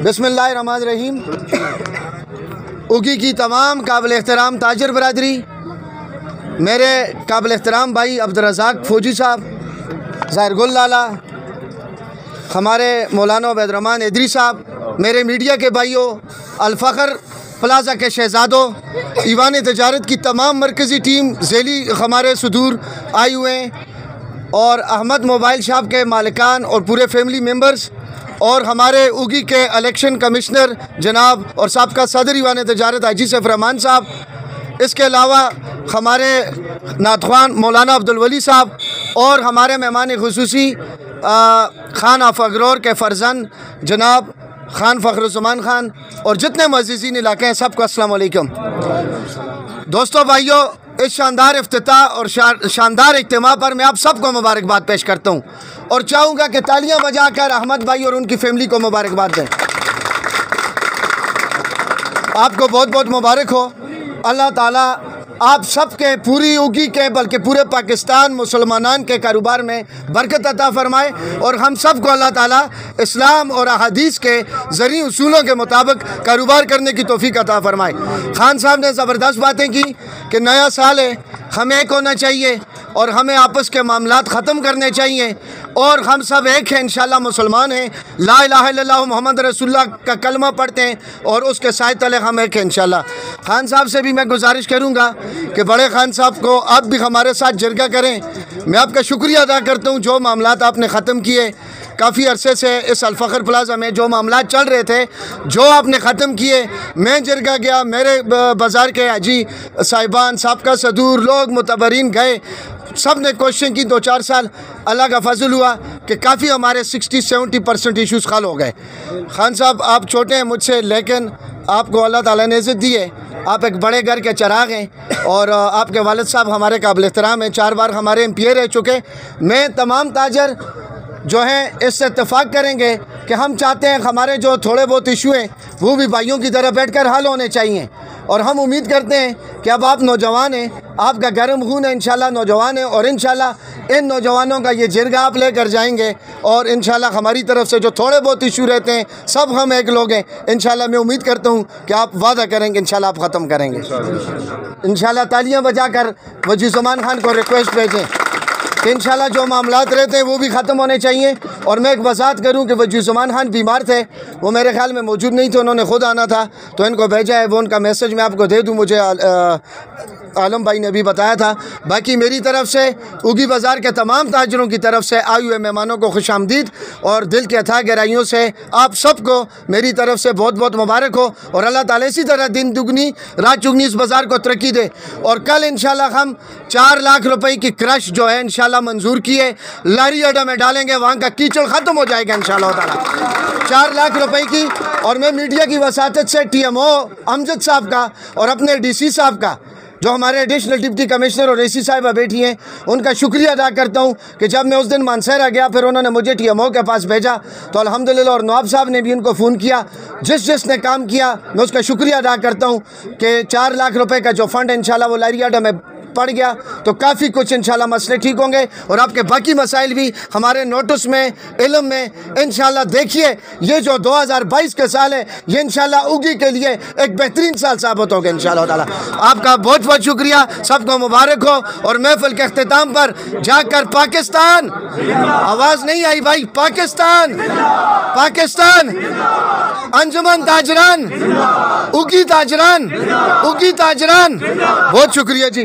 बिस्मिल्लाहिर्रहमानिर्रहीम। उगी की तमाम काबिल एहतराम ताजर बरादरी, मेरे काबिल एहतराम भाई अब्दुर्रज़ाक फौजी साहब, ज़ाहिर गुल लाला, हमारे मौलाना उबैदुर्रहमान इदरी साहब, मेरे मीडिया के भाइयों, अल-फ़ख्र प्लाज़ा के शहज़ादों, ईवान तजारत की तमाम मरकज़ी टीम, ज़ैली हमारे सुदूर आए हुए हैं, और अहमद मोबाइल शॉप के मालिकान और पूरे फैमिली मेम्बर्स, और हमारे उगी के इलेक्शन कमिश्नर जनाब और साबका सदर ईवान तजारत हाजी सैफ रहमान साहब, इसके अलावा हमारे नातख़्वान मौलाना अब्दुल वली साहब, और हमारे मेहमान खुसूसी खान ऑफ अगरोर के फ़र्जंद जनाब खान फ़ख्रुज़्ज़मान खान, और जितने मज़ीज़ीन इलाके हैं सबको अस्सलाम वालेकुम। दोस्तों भाइयों, इस शानदार इफ्तिताह और शानदार इज्तिमा पर मैं आप सबको मुबारकबाद पेश करता हूँ, और चाहूँगा कि तालियाँ बजाकर अहमद भाई और उनकी फैमिली को मुबारकबाद दें। आपको बहुत बहुत मुबारक हो। अल्लाह ताला आप सब के, पूरी उगी के, बल्कि पूरे पाकिस्तान मुसलमानान के कारोबार में बरकत अता फ़रमाए, और हम सब को अल्लाह ताला इस्लाम और अहादीस के ज़रूरी उसूलों के मुताबिक कारोबार करने की तौफीक अता फ़रमाए। खान साहब ने ज़बरदस्त बातें की कि नया साल है, हमें एक होना चाहिए और हमें आपस के मामलात ख़त्म करने चाहिए, और हम सब एक हैं, इंशाअल्लाह मुसलमान हैं, ला इलाहा इल्लल्लाह मुहम्मद रसूलुल्लाह का कलमा पढ़ते हैं, और उसके साए तले हम एक हैं इंशाअल्लाह। खान साहब से भी मैं गुजारिश करूँगा कि बड़े खान साहब को आप भी हमारे साथ जरगा करें। मैं आपका शुक्रिया अदा करता हूँ, जो मामलात आपने ख़त्म किए, काफ़ी अरसे से इस अल-फ़ख्र प्लाज़ा में जो मामलात चल रहे थे, जो आपने ख़त्म किए, मैं जरगा गया, मेरे बाज़ार के हाजी साहिबान, साबका सदूर लोग, मुतबरीन गए, सब ने कोशिश की। 2-4 साल अल्लाह का फजल हुआ कि काफ़ी हमारे 60-70% इश्यूज़ हल हो गए। खान साहब, आप छोटे हैं मुझसे, लेकिन आपको अल्लाह ताला ने इज़्ज़त दी है। आप एक बड़े घर के चिराग हैं, और आपके वालिद साहब हमारे काबिल एहतराम हैं, 4 बार हमारे MP रह चुके। मैं तमाम ताजर जो हैं इससे इत्तेफाक करेंगे कि हम चाहते हैं हमारे जो थोड़े बहुत इशू हैं वो भी भाइयों की तरह बैठकर हल होने चाहिए, और हम उम्मीद करते हैं कि अब आप नौजवान हैं, आपका गर्म खून है, इंशाल्लाह नौजवान है, और इंशाल्लाह इन नौजवानों का ये जिरगा आप लेकर जाएंगे, और इंशाल्लाह हमारी तरफ से जो थोड़े बहुत इशू रहते हैं सब हम एक लोग हैं। इंशाल्लाह मैं उम्मीद करता हूँ कि आप वादा करेंगे, इंशाल्लाह आप ख़त्म करेंगे इंशाल्लाह। तालियाँ बजाकर वज़ीर-उज़्ज़मान खान को रिक्वेस्ट भेजें कि इंशाल्लाह जो मामलात रहते हैं वो भी ख़त्म होने चाहिए। और मैं एक वज़ाहत करूं कि वज़ीर-उज़्ज़मान खान बीमार थे, वो मेरे ख्याल में मौजूद नहीं थे, उन्होंने ख़ुद आना था, तो इनको भेजा है। वो उनका मैसेज मैं आपको दे दूं, मुझे आलम भाई ने भी बताया था। बाकी मेरी तरफ से, उगी बाज़ार के तमाम ताजरों की तरफ से आए हुए मेहमानों को खुशामदीद, और दिल के अथाह गहराइयों से आप सबको मेरी तरफ से बहुत बहुत मुबारक हो, और अल्लाह ताला इसी तरह दिन दुगनी रात चुगनी इस बाज़ार को तरक्की दे। और कल इंशाल्लाह हम 4 लाख रुपए की क्रश जो है इंशाल्लाह मंजूर किए, लारी अड्डा में डालेंगे, वहाँ का कीचड़ ख़त्म हो जाएगा इंशाल्लाह ताला। 4 लाख रुपए की, और मैं मीडिया की वसातत से TMO अमजद साहब का और अपने DC साहब का, जो हमारे एडिशनल डिप्टी कमिश्नर और AC साहिबा बैठी हैं, उनका शुक्रिया अदा करता हूं कि जब मैं उस दिन मानसहरा गया, फिर उन्होंने मुझे TMO के पास भेजा, तो अल्हम्दुलिल्लाह, और नवाब साहब ने भी उनको फ़ोन किया, जिसने काम किया मैं उसका शुक्रिया अदा करता हूं कि 4 लाख रुपए का जो फ़ंड इंशाल्लाह वो लारी अड्डा में पड़ गया, तो काफ़ी कुछ इंशाल्लाह मसले ठीक होंगे, और आपके बाकी मसाइल भी हमारे नोटिस में, इल्म में इंशाल्लाह। देखिए, ये जो 2022 का साल है, ये इंशाल्लाह उगी के लिए एक बेहतरीन साल साबित होगा इंशाल्लाह ताला। आपका बहुत बहुत शुक्रिया, सबको मुबारक हो। और महफिल के अख्तिताम पर जाकर पाकिस्तान, आवाज़ नहीं आई भाई, पाकिस्तान, पाकिस्तान, अंजुमन ताजरान, उगी ताजरान, उगी ताजरान, बहुत शुक्रिया जी।